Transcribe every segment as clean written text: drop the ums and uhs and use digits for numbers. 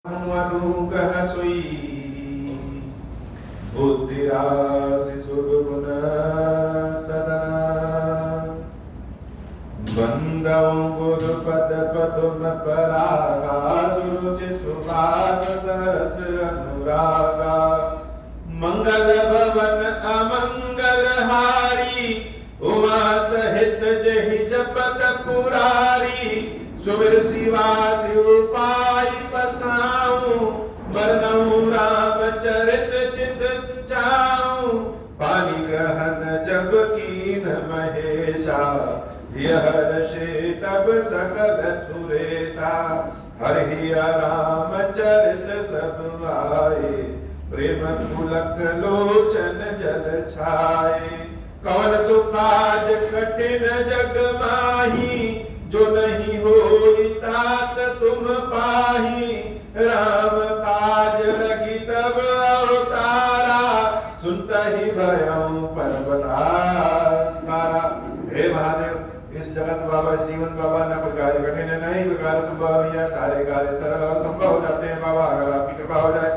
अनुग्रह सोई बुद्धिरासि सुगुण सदना बंदों गुरुपद पदुम परागा सुरुचि सुभाष सरस अनुरागा मंगल भवन अमंगल हारी उमा सहित जहि जपत पुरारी सुमिर शिवा शिव पाई पसाऊं बरनऊं राम चरित चित चाऊं पानी ग्रहण जब कीन महेशा यह ऋषि तब सकल सुरेशा हरि राम चरित सब आए प्रेम पुलक लोचन जल छाए कवन सुकाज कठिन जग माही जो नहीं होई तात तुम पाही राम काज लगी तब अवतारा सुनता ही भयं पर्वतारा। हे महादेव इस जगत बाबा जीवन बाबा न कोई कार्य कठिन है नहीं कोई कार्य संभव नहीं है सारे कार्य सरल और संभव हो जाते हैं बाबा अगर आपकी कृपा हो जाए।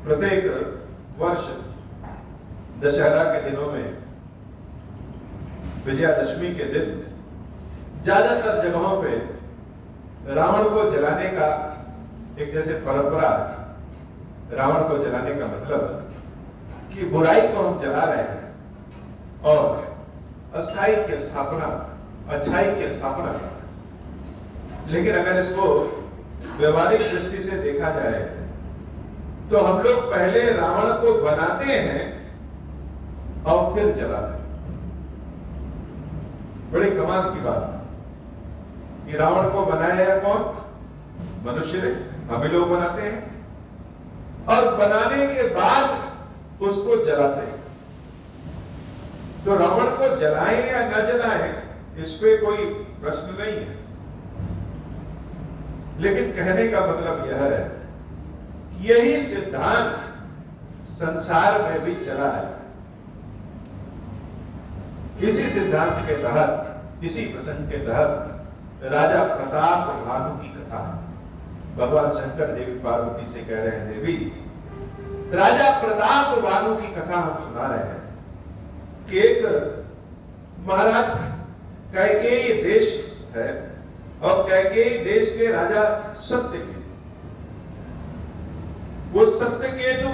प्रत्येक वर्ष दशहरा के दिनों में विजयादशमी के दिन ज्यादातर जगहों पे रावण को जलाने का एक जैसे परंपरा रावण को जलाने का मतलब कि बुराई को हम जला रहे हैं और अस्थाई की स्थापना अच्छाई की स्थापना कर रहे हैं। लेकिन अगर इसको व्यवहारिक दृष्टि से देखा जाए तो हम लोग पहले रावण को बनाते हैं और फिर जलाते हैं। बड़ी कमाल की बात है कि रावण को बनाया कौन? मनुष्य ने, हम लोग बनाते हैं और बनाने के बाद उसको जलाते हैं। तो रावण को जलाएं या न जलाएं इस पे कोई प्रश्न नहीं है, लेकिन कहने का मतलब यह है यही सिद्धांत संसार में भी चला है। इसी सिद्धांत के तहत इसी प्रसंग के तहत राजा प्रताप भानु की कथा भगवान शंकर देवी पार्वती से कह रहे हैं देवी राजा प्रताप भानु की कथा हम सुना रहे हैं कि एक महाराज कैकेयी देश है और कैकेयी देश के राजा सत्यकेतु वो सत्यकेतु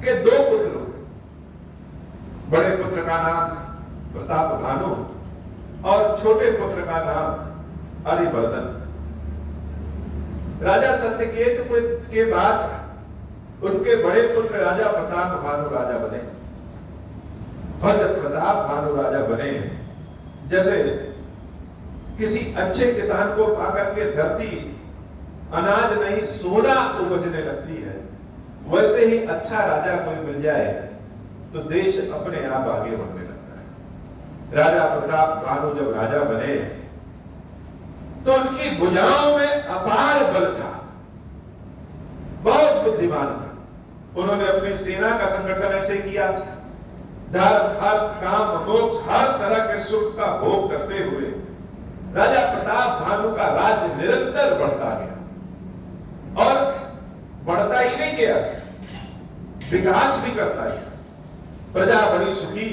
के दो पुत्र हुए। बड़े पुत्र का नाम प्रताप भानु और छोटे पुत्र का नाम हरिवर्धन। राजा सत्यकेतु के बाद उनके बड़े पुत्र राजा प्रताप भानु राजा बने और जब प्रताप भानु राजा बने जैसे किसी अच्छे किसान को पाकर के धरती अनाज नहीं सोना उपजने लगती है वैसे ही अच्छा राजा कोई मिल जाए तो देश अपने आप आगे बढ़ने लगता है। राजा प्रताप भानु जब राजा बने तो उनकी भुजाओं में अपार बल था, बहुत बुद्धिमान था। उन्होंने अपनी सेना का संगठन ऐसे किया धर्म अर्थ काम मोक्ष हर तरह के सुख का भोग करते हुए राजा प्रताप भानु का राज्य निरंतर बढ़ता गया और बढ़ता ही नहीं गया विकास भी करता गया। प्रजा बड़ी सुखी,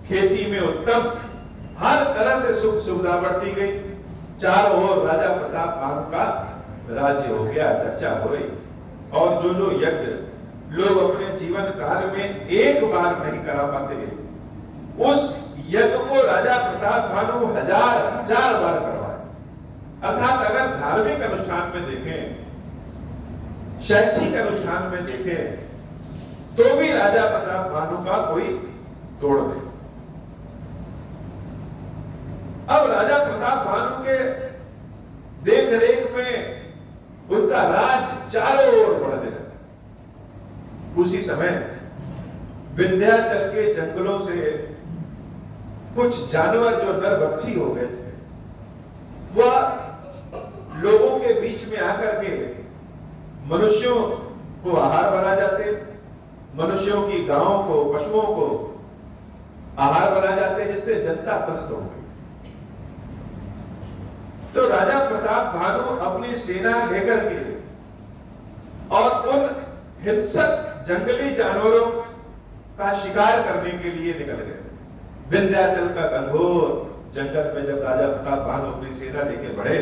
खेती में उत्तम, हर तरह से सुख सुविधा बढ़ती गई। चारों ओर राजा प्रताप भानु का राज्य हो गया, चर्चा हो रही। और जो जो यज्ञ लोग अपने जीवन काल में एक बार नहीं करा पाते उस यज्ञ को राजा प्रताप भानु हजार हजार बार करवाए। अर्थात अगर धार्मिक अनुष्ठान में देखें, शैक्षिक अनुष्ठान में देखें तो भी राजा प्रताप भानु का कोई तोड़ नहीं। अब राजा प्रताप भानु के देख रेख में उनका राज्य चारों ओर बढ़ने लगा। उसी समय विंध्याचल के जंगलों से कुछ जानवर जो नरभक्षी हो गए थे वह लोगों के बीच में आकर के मनुष्यों को आहार बना जाते, मनुष्यों की गांवों को पशुओं को आहार बना जाते जिससे जनता त्रस्त हो गई। तो राजा प्रताप भानु अपनी सेना लेकर के और उन हिंसक जंगली जानवरों का शिकार करने के लिए निकल गए। विंध्याचल का घनघोर जंगल में जब राजा प्रताप भानु अपनी सेना लेके बढ़े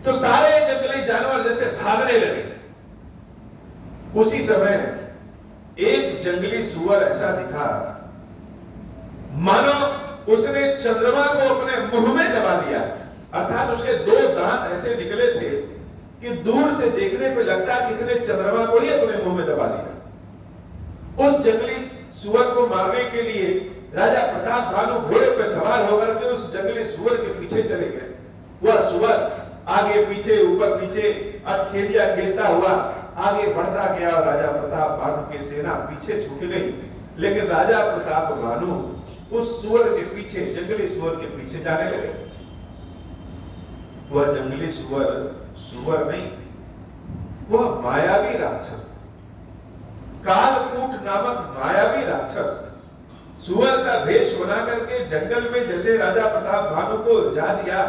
तो सारे जंगली जानवर जैसे भागने लगे। उसी समय एक जंगली सुअर ऐसा दिखा मानो उसने चंद्रमा को अपने मुंह में दबा लिया, अर्थात उसके दो दांत ऐसे निकले थे कि दूर से देखने पे लगता कि इसने चंद्रमा को ही अपने मुंह में दबा लिया। उस जंगली सुअर को मारने के लिए राजा प्रताप भानु घोड़े पर सवार होकर के उस जंगली सुअर के पीछे चले गए। वह सुअर आगे पीछे ऊपर पीछे अटखेलिया खेलता हुआ आगे बढ़ता गया और राजा प्रताप भानु की सेना पीछे छूट गई। लेकिन राजा प्रताप भानु उस सुअर के पीछे, जंगली सुअर के पीछे जाने लगे। वह जंगली सुअर सुअर नहीं, वह मायावी राक्षस, कालकूट नामक मायावी राक्षस सुअर का वेश बना करके जंगल में जैसे राजा प्रताप भानु को जा दिया।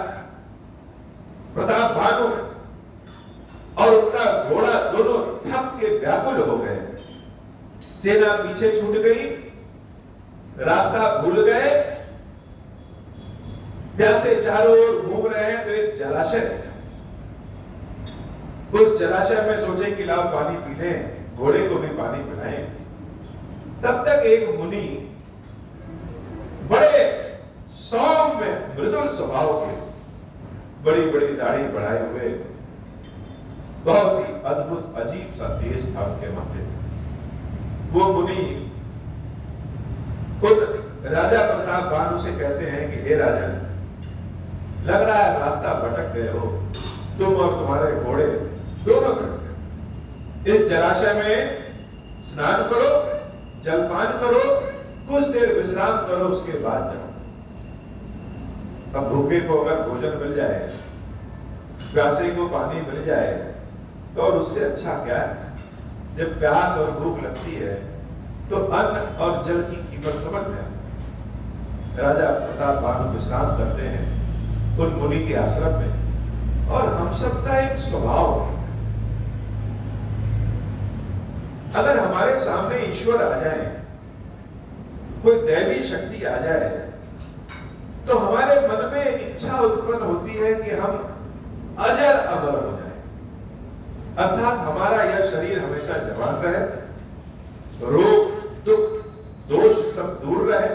प्रताप भानु और उनका घोड़ा दोनों थक के व्याकुल हो गए। सेना पीछे छूट गई, रास्ता भूल गए, प्यासे चारों ओर घूम रहे हैं। तो एक जलाशय है, उस जलाशय में सोचे कि लाओ पानी पी लें, घोड़े को भी पानी पिलाएं। तब तक एक मुनि बड़े सौम्य मृदुल स्वभाव के, बड़ी बड़ी दाढ़ी बढ़ाए हुए, बहुत ही अद्भुत अजीब सा देश था उनके माथे। वो मुनि खुद राजा प्रताप भानु से कहते हैं कि हे राजन, लग रहा है रास्ता भटक गए हो, तुम और तुम्हारे घोड़े दोनों थक गए। इस जलाशय में स्नान करो, जलपान करो, कुछ देर विश्राम करो, उसके बाद जाओ। अब भूखे को अगर भोजन मिल जाए, प्यासे को पानी मिल जाए तो और उससे अच्छा क्या है। जब प्यास और भूख लगती है तो अन्न और जल की कीमत समझ में आती है। राजा प्रताप भानु विश्राम करते हैं उन मुनि के आश्रम में। और हम सबका एक स्वभाव है, अगर हमारे सामने ईश्वर आ जाए, कोई दैवी शक्ति आ जाए, तो हमारे मन में इच्छा उत्पन्न होती है कि हम अजर अमर हो जाए, अर्थात हमारा यह शरीर हमेशा जवान रहे, रोग दुख दोष सब दूर रहे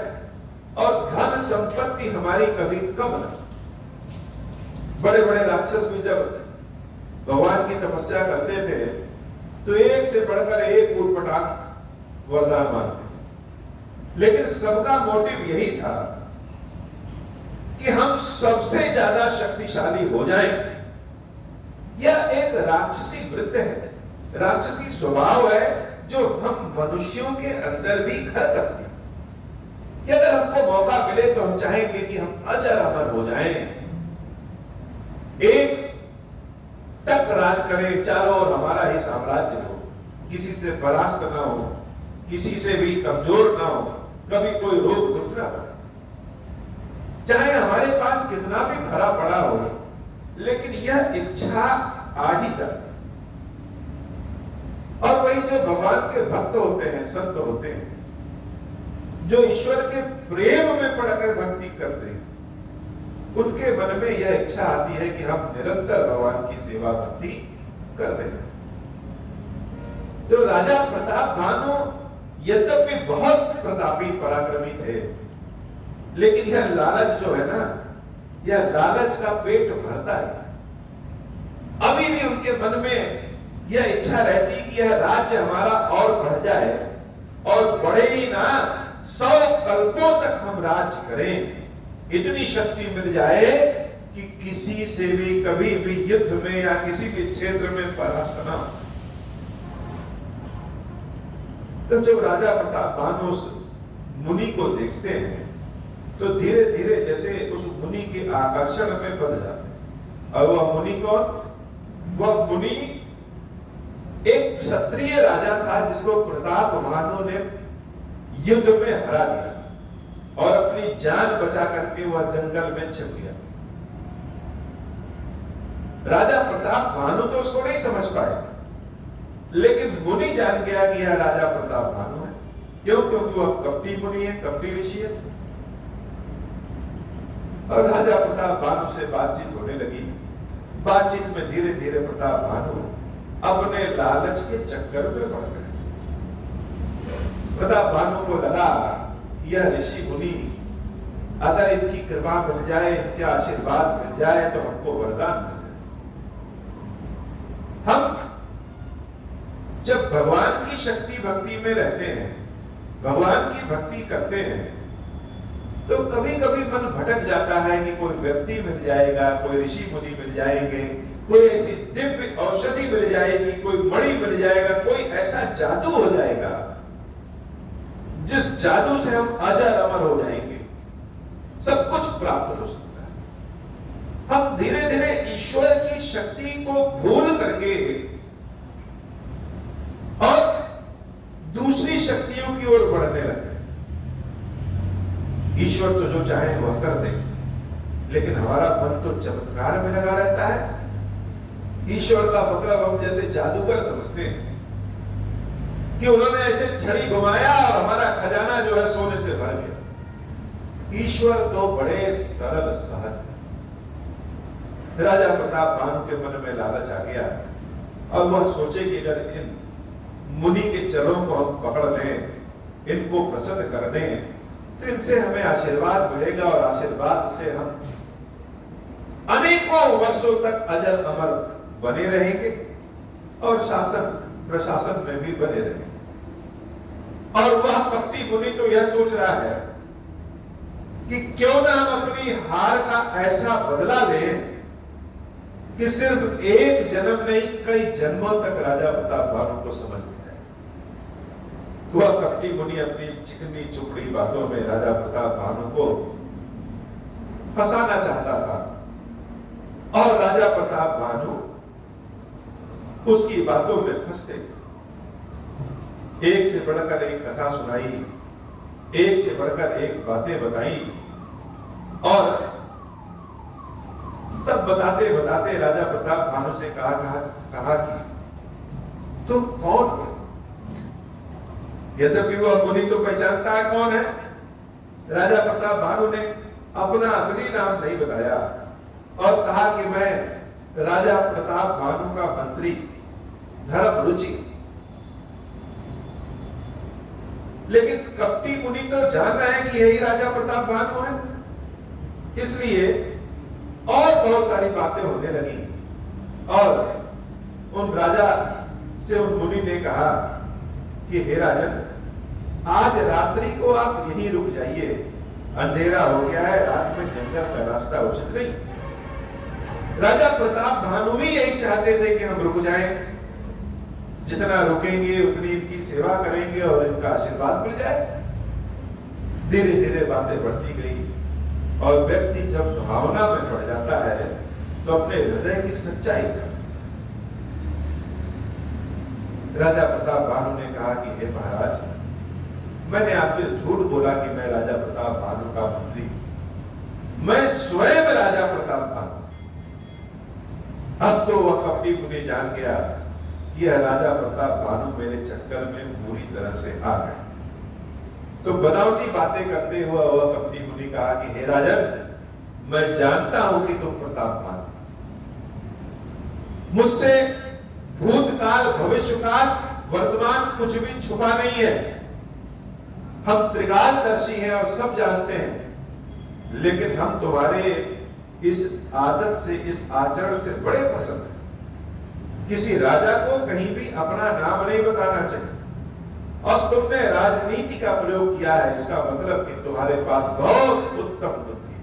और धन संपत्ति हमारी कभी कम न। बड़े बड़े राक्षस भी जब भगवान की तपस्या करते थे तो एक से बढ़कर एक उटपटांग वरदान मांगते, लेकिन सबका मोटिव यही था कि हम सबसे ज्यादा शक्तिशाली हो जाएं। यह एक राक्षसी वृत्ति है, राक्षसी स्वभाव है जो हम मनुष्यों के अंदर भी घर करते हैं कि अगर हमको मौका मिले तो हम चाहेंगे कि हम अजर अमर हो जाएं, एक तक राज करें, चारों ओर हमारा ही साम्राज्य हो, किसी से परास्त ना हो, किसी से भी कमजोर ना हो, कभी कोई रोग दुख ना हो। चाहे हमारे पास कितना भी भरा पड़ा हो, लेकिन यह इच्छा आ ही जाती। और वही जो भगवान के भक्त होते हैं, संत होते हैं, जो ईश्वर के प्रेम में पड़कर भक्ति करते हैं, उनके मन में यह इच्छा आती है कि हम निरंतर भगवान की सेवा भक्ति कर रहे हैं। जो राजा प्रताप भानु यद्यपि बहुत प्रतापी पराक्रमी थे, लेकिन यह लालच जो है ना, यह लालच का पेट भरता है। अभी भी उनके मन में यह इच्छा रहती कि यह राज्य हमारा और बढ़ जाए, और बढ़े ही ना, 100 कल्पों तक हम राज्य करें, इतनी शक्ति मिल जाए कि किसी से भी कभी भी युद्ध में या किसी भी क्षेत्र में परास्त ना हो। तो जब राजा प्रताप भानु उस मुनि को देखते हैं तो धीरे धीरे जैसे उस मुनि के आकर्षण में बदल जाते हैं। और वह मुनि कौन? वह मुनि एक क्षत्रिय राजा था जिसको प्रताप भानु ने युद्ध में हरा दिया और अपनी जान बचा करके वह जंगल में छिप गया। राजा प्रताप भानु तो उसको नहीं समझ पाए, लेकिन मुनि जान गया कि यह राजा प्रताप भानु है। क्यों? क्योंकि वह कपटी मुनि है, कपटी ऋषि है। और राजा प्रताप भानु से बातचीत होने लगी। बातचीत में धीरे धीरे प्रताप भानु अपने लालच के चक्कर में पड़ गए। प्रताप भानु को लगा यह ऋषि मुनि अगर इनकी कृपा मिल जाए, इनके आशीर्वाद मिल जाए तो हमको वरदान मिल जाए। हम जब भगवान की शक्ति भक्ति में रहते हैं, भगवान की भक्ति करते हैं, तो कभी कभी मन भटक जाता है कि कोई व्यक्ति मिल जाएगा, कोई ऋषि मुनि मिल जाएंगे, कोई ऐसी दिव्य औषधि मिल जाएगी, कोई मणि मिल जाएगा, कोई ऐसा जादू हो जाएगा जिस जादू से हम अजर अमर हो जाएंगे, सब कुछ प्राप्त हो सकता है। हम धीरे धीरे ईश्वर की शक्ति को भूल करके और दूसरी शक्तियों की ओर बढ़ने लगे। ईश्वर तो जो चाहे वह कर दे, लेकिन हमारा मन तो चमत्कार में लगा रहता है। ईश्वर का मतलब हम जैसे जादूगर समझते हैं कि उन्होंने ऐसे छड़ी घुमाया और हमारा खजाना जो है सोने से भर गया। ईश्वर तो बड़े सरल सहज है। राजा प्रताप भानु के मन में लालच आ गया और वह सोचे कि अगर इन मुनि के चरणों को हम पकड़ लें, इनको प्रसन्न कर दें, तो इनसे हमें आशीर्वाद मिलेगा और आशीर्वाद से हम अनेकों वर्षों तक अजर अमर बने रहेंगे और शासन प्रशासन में भी बने रहेंगे। और वह कपटी मुनि तो यह सोच रहा है कि क्यों ना हम अपनी हार का ऐसा बदला लें कि सिर्फ एक जन्म नहीं, कई जन्मों तक राजा प्रताप भानु को समझ में आए। वह कपटी मुनि अपनी चिकनी चुपड़ी बातों में राजा प्रताप भानु को फंसाना चाहता था और राजा प्रताप भानु उसकी बातों में फंसते। एक से बढ़कर एक कथा सुनाई, एक से बढ़कर एक बातें बताई और सब बताते बताते राजा प्रताप भानु से कहा कि तुम कौन हो? यद्यपि वह मुनि तो पहचानता है कौन है। राजा प्रताप भानु ने अपना असली नाम नहीं बताया और कहा कि मैं राजा प्रताप भानु का मंत्री धर्म रुचि। लेकिन कपटी मुनि तो जान रहा है कि यही राजा प्रताप भानु है, इसलिए और बहुत सारी बातें होने लगी और उन राजा से उन मुनि ने कहा कि हे राजन, आज रात्रि को आप यहीं रुक जाइए, अंधेरा हो गया है, रात में जंगल का रास्ता उचित नहीं। राजा प्रताप भानु भी यही चाहते थे कि हम रुक जाएं, जितना रुकेंगे उतनी इनकी सेवा करेंगे और इनका आशीर्वाद मिल जाए। धीरे धीरे बातें बढ़ती गई और व्यक्ति जब भावना में पड़ जाता है तो अपने हृदय की सच्चाई जाता है। राजा प्रताप भानु ने कहा कि हे महाराज, मैंने आपसे झूठ बोला कि मैं राजा प्रताप भानु का मंत्री, मैं स्वयं राजा प्रताप भानु। अब तो वह कपटी मुनि जान गया कि यह राजा प्रताप भानु मेरे चक्कर में पूरी तरह से आ गए। तो बनावटी बातें करते हुए वह कपटी मुनि कहा कि हे राजन, मैं जानता हूं कि तुम प्रताप भानु, मुझसे भूतकाल भविष्यकाल वर्तमान कुछ भी छुपा नहीं है। हम त्रिकालदर्शी हैं और सब जानते हैं, लेकिन हम तुम्हारे इस आदत से, इस आचरण से बड़े पसंद हैं। किसी राजा को कहीं भी अपना नाम नहीं बताना चाहिए और तुमने राजनीति का प्रयोग किया है, इसका मतलब कि तुम्हारे पास बहुत उत्तम बुद्धि है।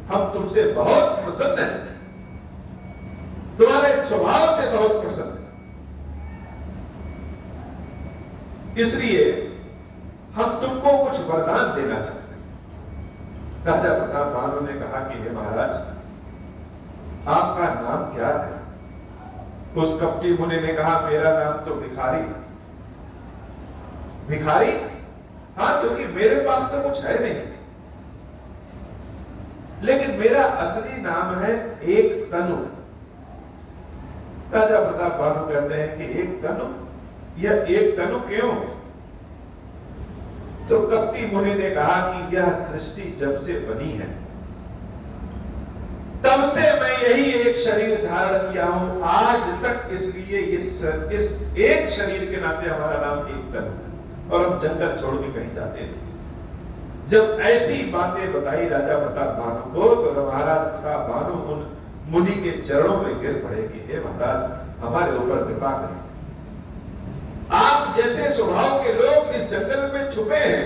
हम तुमसे बहुत प्रसन्न हैं, तुम्हारे स्वभाव से बहुत प्रसन्न है, इसलिए हम तुमको कुछ वरदान देना चाहते हैं। राजा प्रताप भानु ने कहा कि हे महाराज, आपका नाम क्या है? उस कपटी मुनि ने कहा, मेरा नाम तो भिखारी। भिखारी? हाँ, क्योंकि मेरे पास तो कुछ है नहीं, लेकिन मेरा असली नाम है एक तनु। राजा प्रताप भानु कहते हैं कि एक तनु, यह एक तनु क्यों? तो कपटी मुनि ने कहा कि यह सृष्टि जब से बनी है तब से मैं यही एक शरीर धारण किया हूं आज तक, इसलिए इस एक शरीर के नाते हमारा नाम एक तनु है और हम जंगल छोड़ के कहीं जाते नहीं। जब ऐसी बातें बताई राजा प्रताप भानु को तो महाराज प्रताप भानु उन मुनि के चरणों में गिर पड़े कि हे महाराज हमारे ऊपर कृपा करें। आप जैसे स्वभाव के लोग इस जंगल में छुपे हैं,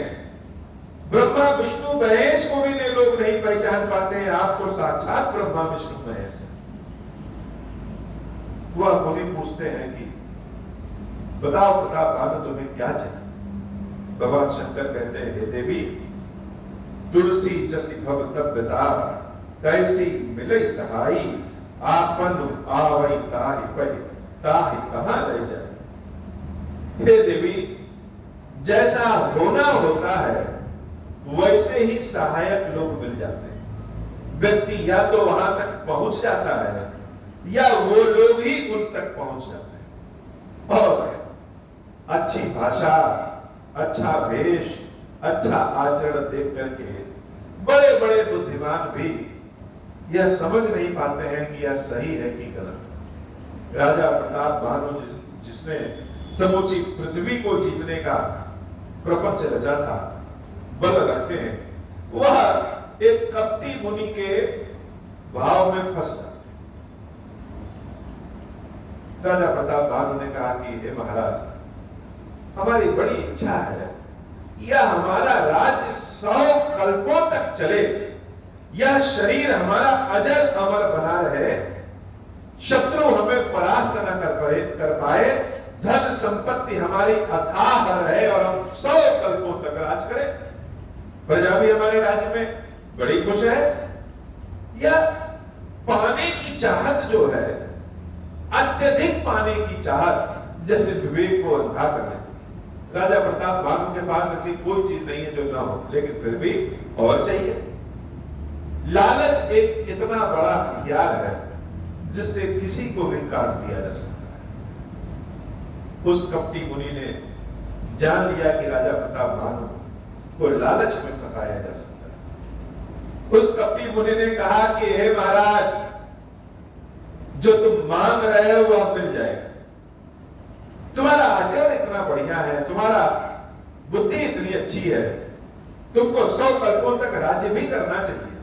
ब्रह्मा विष्णु महेश को भी लोग नहीं पहचान पाते हैं, आपको साक्षात ब्रह्मा विष्णु महेश है। वह मुनि पूछते हैं कि बताओ प्रताप भानु तुम्हें क्या चाहिए? भगवान शंकर कहते हैं हे देवी, तुलसी जसी भव तब्यता तैसी मिले सहाई, आपन आवई ताहि पहि ताहि कहां रह जाए। हे देवी, जैसा होना होता है वैसे ही सहायक लोग मिल जाते हैं। व्यक्ति या तो वहां तक पहुंच जाता है या वो लोग ही उन तक पहुंच जाते हैं। और अच्छी भाषा, अच्छा वेश, अच्छा आचरण देख करके बड़े बड़े बुद्धिमान भी यह समझ नहीं पाते हैं कि यह सही है कि गलत। राजा प्रताप भानु जिसने समूची पृथ्वी को जीतने का प्रपंच रचा था, बल रखते हैं, वह एक कपटी मुनि के भाव में फंस जाते। राजा प्रताप भानु ने कहा कि हे महाराज, हमारी बड़ी इच्छा है यह हमारा राज्य 100 कल्पों तक चले, यह शरीर हमारा अजर अमर बना रहे, शत्रु हमें परास्त न कर पाए, धन संपत्ति हमारी अथाह रहे और हम 100 कल्पों तक राज करें। प्रजा भी हमारे राज्य में बड़ी खुश है। यह पाने की चाहत जो है, अत्यधिक पाने की चाहत जैसे विवेक को अंधा कर देती। राजा प्रताप भानु के पास ऐसी कोई चीज नहीं है जो ना हो, लेकिन फिर भी और चाहिए। लालच एक इतना बड़ा हथियार है जिससे किसी को भी काट दिया जा सकता है। उस कपटी मुनि ने जान लिया कि राजा प्रताप भानु को लालच में फंसाया जा सकता है। उस कपटी मुनि ने कहा कि हे महाराज, जो तुम मांग रहे हो वह मिल जाएगा। तुम्हारा आचरण इतना बढ़िया है, तुम्हारा बुद्धि इतनी अच्छी है, तुमको 100 कल्पों तक राज्य भी करना चाहिए,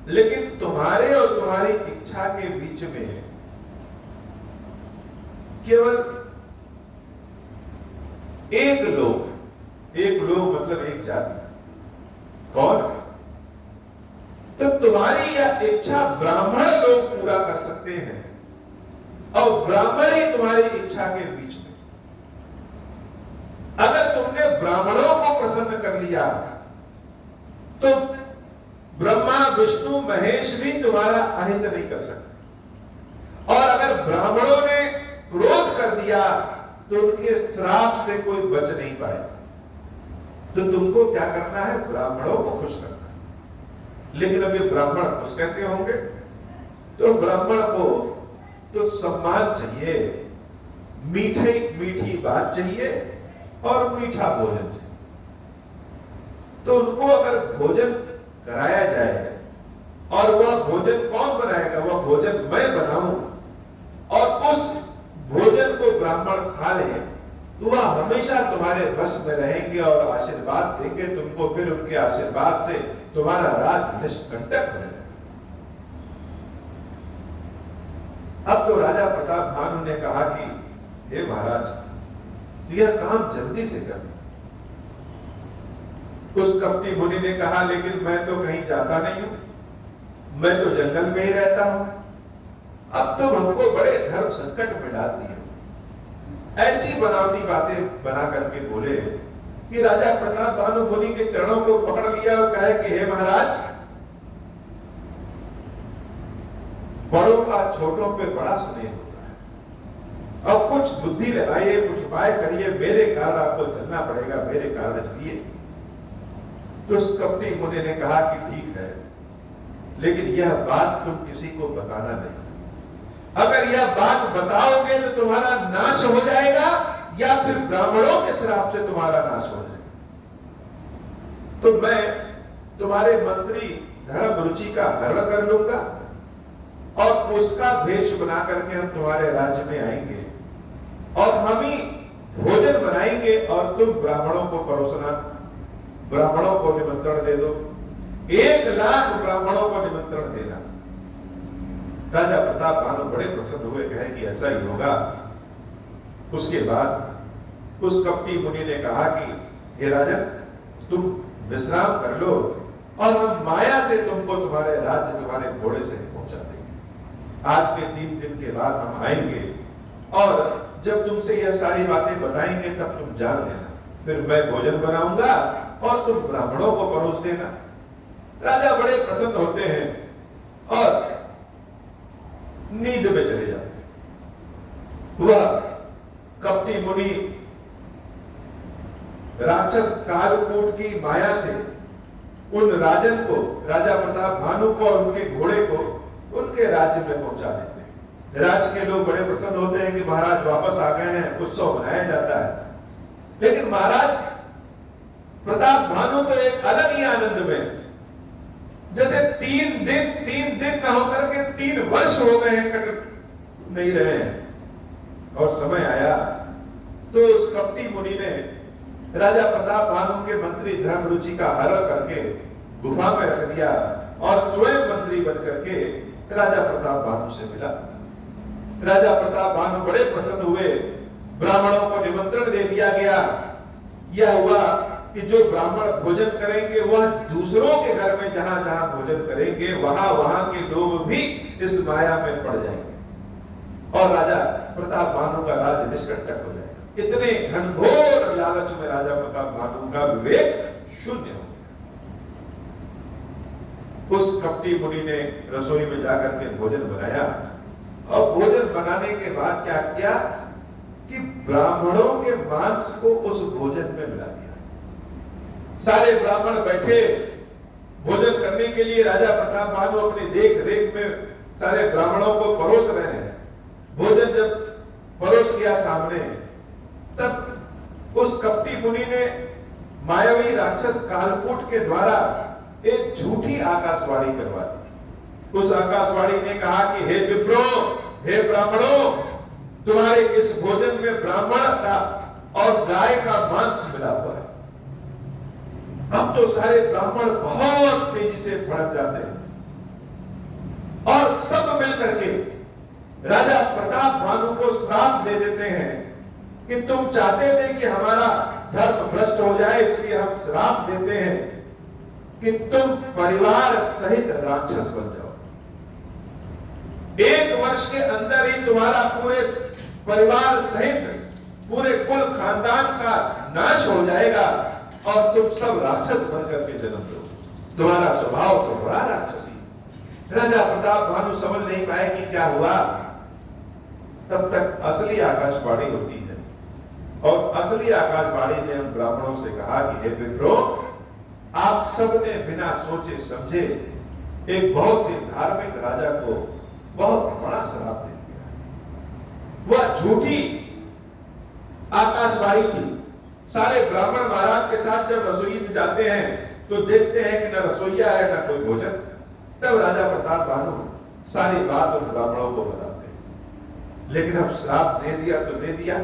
लेकिन तुम्हारे और तुम्हारी इच्छा के बीच में केवल एक लोग मतलब एक जाति, कौन? तो तुम्हारी यह इच्छा ब्राह्मण लोग पूरा कर सकते हैं और ब्राह्मण ही तुम्हारी इच्छा के बीच में। अगर तुमने ब्राह्मणों को प्रसन्न कर लिया तो ब्रह्मा विष्णु महेश भी तुम्हारा अहित नहीं कर सकते, और अगर ब्राह्मणों ने क्रोध कर दिया तो उनके श्राप से कोई बच नहीं पाए। तो तुमको क्या करना है? ब्राह्मणों को खुश करना है। लेकिन अब ये ब्राह्मण खुश कैसे होंगे? तो ब्राह्मण को तो सम्मान चाहिए, मीठी बात चाहिए और मीठा भोजन चाहिए। तो उनको अगर भोजन कराया जाए, और वह भोजन कौन बनाएगा? वह भोजन मैं बनाऊं और उस भोजन को ब्राह्मण खा ले, तो वह हमेशा तुम्हारे वश में रहेंगे और आशीर्वाद देंगे तुमको। फिर उनके आशीर्वाद से तुम्हारा राज निष्कंटक हो जाएगा। अब तो राजा प्रताप भानु ने कहा कि हे महाराज, यह काम जल्दी से कर। उस कपटी मुनि ने कहा लेकिन मैं तो कहीं जाता नहीं हूं, मैं तो जंगल में ही रहता हूं, अब तो हमको बड़े धर्म संकट में डाल दिए। ऐसी बनावटी बातें बना करके बोले कि राजा प्रताप भानु मुनि के चरणों को पकड़ लिया और कहे कि हे महाराज, बड़ों का छोटों पे बड़ा स्नेह होता है, अब कुछ बुद्धि लगाइए, कुछ उपाय करिए, मेरे कारण आपको चलना पड़ेगा, मेरे कारण इसलिए। तो उस कपटी मुनि ने कहा कि ठीक है, लेकिन यह बात तुम किसी को बताना नहीं। अगर अगर यह बात बताओगे तो तुम्हारा नाश हो जाएगा, या फिर ब्राह्मणों के श्राप से तुम्हारा नाश हो जाएगा। तो मैं तुम्हारे मंत्री धर्म रुचि का हरण कर लूंगा और उसका भेष बना करके हम तुम्हारे राज्य में आएंगे और हम ही भोजन बनाएंगे और तुम ब्राह्मणों को परोसना, ब्राह्मणों को निमंत्रण दे दो, 1 लाख ब्राह्मणों को निमंत्रण देना। राजा प्रताप भानु बड़े प्रसन्न हुए, कहे कि ऐसा ही होगा। उसके बाद उस कपटी मुनि ने कहा कि हे राजन, तुम विश्राम कर लो और हम माया से तुमको तुम्हारे राज्य, तुम्हारे घोड़े से पहुंचा देंगे। आज के 3 दिन के बाद हम आएंगे और जब तुमसे यह सारी बातें बताएंगे तब तुम जान लेना, फिर मैं भोजन बनाऊंगा और तुम ब्राह्मणों को परोस देना। राजा बड़े प्रसन्न होते हैं और नींद में चले जाते हैं। वह कपटी मुनि राक्षस कालकूट की माया से उन राजन को, राजा प्रताप भानु को और उनके घोड़े को उनके राज्य में पहुंचा देते हैं। राज्य के लोग बड़े प्रसन्न होते हैं कि महाराज वापस आ गए हैं, उत्सव मनाया जाता है। लेकिन महाराज प्रताप भानु तो एक अलग ही आनंद में, जैसे 3 दिन न होकर के 3 वर्ष हो गए हैं, कट नहीं रहे हैं। और समय आया तो उस कपटी मुनि ने राजा प्रताप भानु के मंत्री धर्म रुचि का हरण करके गुफा में रख दिया और स्वयं मंत्री बनकर के राजा प्रताप भानु से मिला। राजा प्रताप भानु बड़े प्रसन्न हुए, ब्राह्मणों को निमंत्रण दे दिया गया। यह हुआ कि जो ब्राह्मण भोजन करेंगे वह दूसरों के घर में जहां जहां भोजन करेंगे वहां के लोग भी इस माया में पड़ जाएंगे और राजा प्रताप भानु का राज्य निष्कंटक हो जाएगा। इतने घनघोर लालच में राजा प्रताप भानु का विवेक शून्य हो गया। उस कपटी मुनि ने रसोई में जाकर के भोजन बनाया और भोजन बनाने के बाद क्या किया कि ब्राह्मणों के मांस को उस भोजन में मिला दिया। सारे ब्राह्मण बैठे भोजन करने के लिए, राजा प्रताप भानु अपनी देख रेख में सारे ब्राह्मणों को परोस रहे हैं। भोजन जब परोस किया सामने, तब उस कपटी मुनि ने मायावी राक्षस कालकूट के द्वारा एक झूठी आकाशवाणी करवा दी। उस आकाशवाणी ने कहा कि हे विप्रो, हे ब्राह्मणों, तुम्हारे इस भोजन में ब्राह्मण का और गाय का मांस मिला हुआ है। अब तो सारे ब्राह्मण बहुत तेजी से भड़क जाते हैं और सब मिलकर के राजा प्रताप भानु को श्राप दे देते हैं कि तुम चाहते थे कि हमारा धर्म भ्रष्ट हो जाए, इसलिए हम श्राप देते हैं कि तुम परिवार सहित राक्षस बन जाओ। 1 वर्ष के अंदर ही तुम्हारा पूरे परिवार सहित पूरे कुल खानदान का नाश हो जाएगा और तुम सब राक्षस बनकर के जन्म लो। तुम्हारा स्वभाव तो बड़ा राक्षसी। राजा प्रताप भानु समझ नहीं पाए कि क्या हुआ। तब तक असली आकाशवाणी होती है और असली आकाशवाणी ने उन ब्राह्मणों से कहा कि हे विप्रो, आप सबने बिना सोचे समझे एक बहुत ही धार्मिक राजा को बहुत बड़ा श्राप दे दिया। वह झूठी आकाशवाणी थी। सारे ब्राह्मण महाराज के साथ जब रसोई में जाते हैं तो देखते हैं कि न रसोईया है न कोई भोजन। तब राजा प्रताप भानु सारी बात उन ब्राह्मणों को बताते हैं। लेकिन अब श्राप दे दिया तो दे दिया।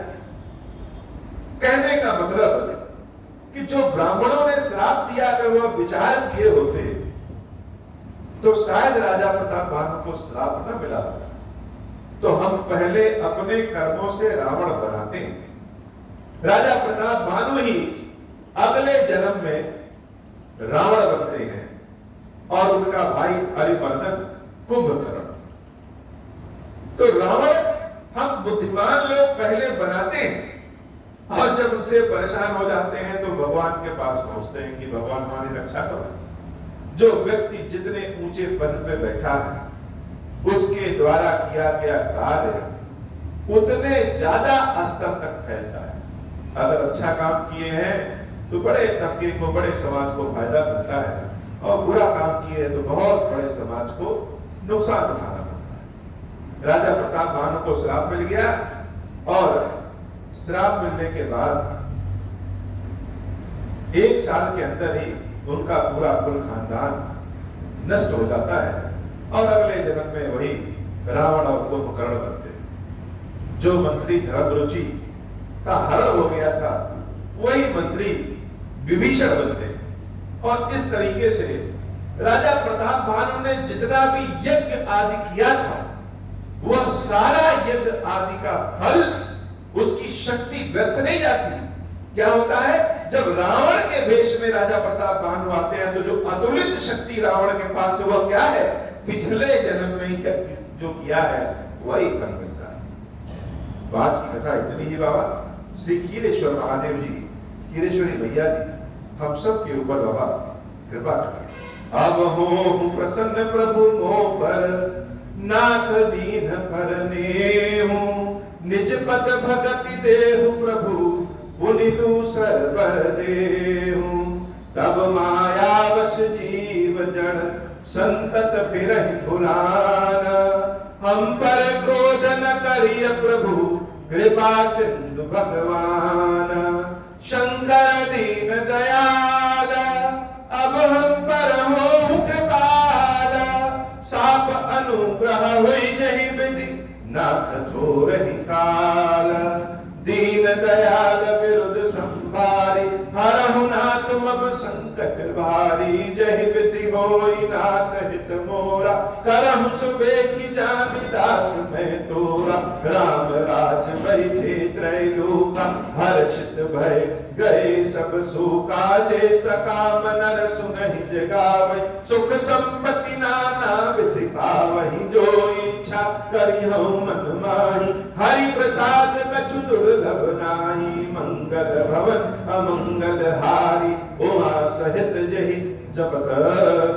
कहने का मतलब कि जो ब्राह्मणों ने श्राप दिया, अगर वह विचार किए होते तो शायद राजा प्रताप भानु को श्राप न मिला होता। तो हम पहले अपने कर्मों से रावण बनाते हैं। राजा प्रताप भानु ही अगले जन्म में रावण बनते हैं और उनका भाई हरिवर्धन कुंभकर्ण। तो रावण हम बुद्धिमान लोग पहले बनाते हैं और जब उनसे परेशान हो जाते हैं तो भगवान के पास पहुंचते हैं कि भगवान हमारी रक्षा करो। जो व्यक्ति जितने ऊंचे पद पे बैठा है उसके द्वारा किया गया कार्य उतने ज्यादा स्तर तक फैलता है। अगर अच्छा काम किए हैं तो बड़े तबके को, बड़े समाज को फायदा मिलता है और बुरा काम किए तो बहुत बड़े समाज को नुकसान उठाना पड़ता है। राजा प्रताप भानु को श्राप मिल गया और श्राप मिलने के बाद 1 साल के अंदर ही उनका पूरा कुल खानदान नष्ट हो जाता है और अगले जन्म में वही रावण और कुंभकर्ण बनते। जो मंत्री धर्मरुचि का हरण हो गया था वही मंत्री विभीषण बनते। और इस तरीके से राजा प्रताप भानु ने जितना भी यज्ञ आदि किया था वह सारा यज्ञ आदि का फल, उसकी शक्ति व्यर्थ नहीं जाती। क्या होता है, जब रावण के भेष में राजा प्रताप भानु आते हैं तो जो अतुलित शक्ति रावण के पास है वह क्या है, पिछले जन्म में ही जो किया है वही फल मिलता है। तो आज की कथा इतनी ही बाबा। श्री खीरेश्वर महादेव जी, खीरेश्वरी मैया जी हम सब के ऊपर बाबा कृपा करें। अब हो प्रसन्न प्रभु मोह पर, नाथ दीन भरने हूँ, निज पद भगति देहु प्रभु, पुनि दूसर बर देहु। तब मायावश जीव जड़, संतत बिरहि भुलाना, हम पर क्रोध न करिय प्रभु, कृपा सिंधु भगवान। शंकर दीन दयाल, अब हम पर हो कृपाल, साप अनुग्रह हुई जहि विधि, नाथ छोरहि काल। दीन दयाल विरुद्ध संभारी, हरहु नाथ मम संकट भारी। जहि विधि होई नाथ हित मोरा, करहु सुबेगी जामि दास मैं तोरा। राम राज बैठे त्रैलोका, हर्षित भय गए सब सुखा। जे सकाम नर सुनहि जगावै, सुख संपत्ति नाना विधि पावहि। जो इच्छा करिहु मन माही, हरि प्रसाद कछु दुर्लभ नाही। मंगल भवन अमंगल हारी, उमा सहित जहि जपत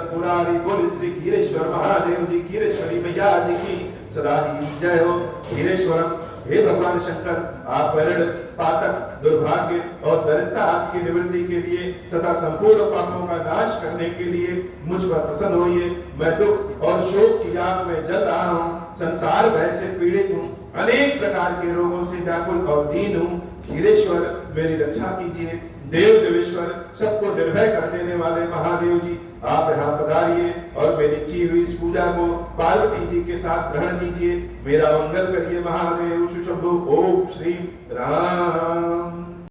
पुरारी। बोल श्री खीरेश्वर महादेव जी, खीरेश्वरी मैया जी की सदा ही जय हो। खीरेश्वरम, हे भगवान शंकर, आप वर्ण पातक दुर्भाग्य और दरिद्रता आपकी निवृत्ति के लिए तथा संपूर्ण पापों का नाश करने के लिए मुझ पर प्रसन्न होइए। मैं दुख और शोक की आग में जल रहा हूँ, संसार भय से पीड़ित हूँ, अनेक प्रकार के रोगों से व्याकुल और दीन हूँ। खीरेश्वर मेरी रक्षा कीजिए। देव देवेश्वर, सबको निर्भय कर देने वाले महादेव जी, आप यहाँ पधारिए और मेरी की हुई इस पूजा को पार्वती जी के साथ ग्रहण कीजिए। मेरा मंगल करिए महादेव। शुशंभु। ओम श्री राम।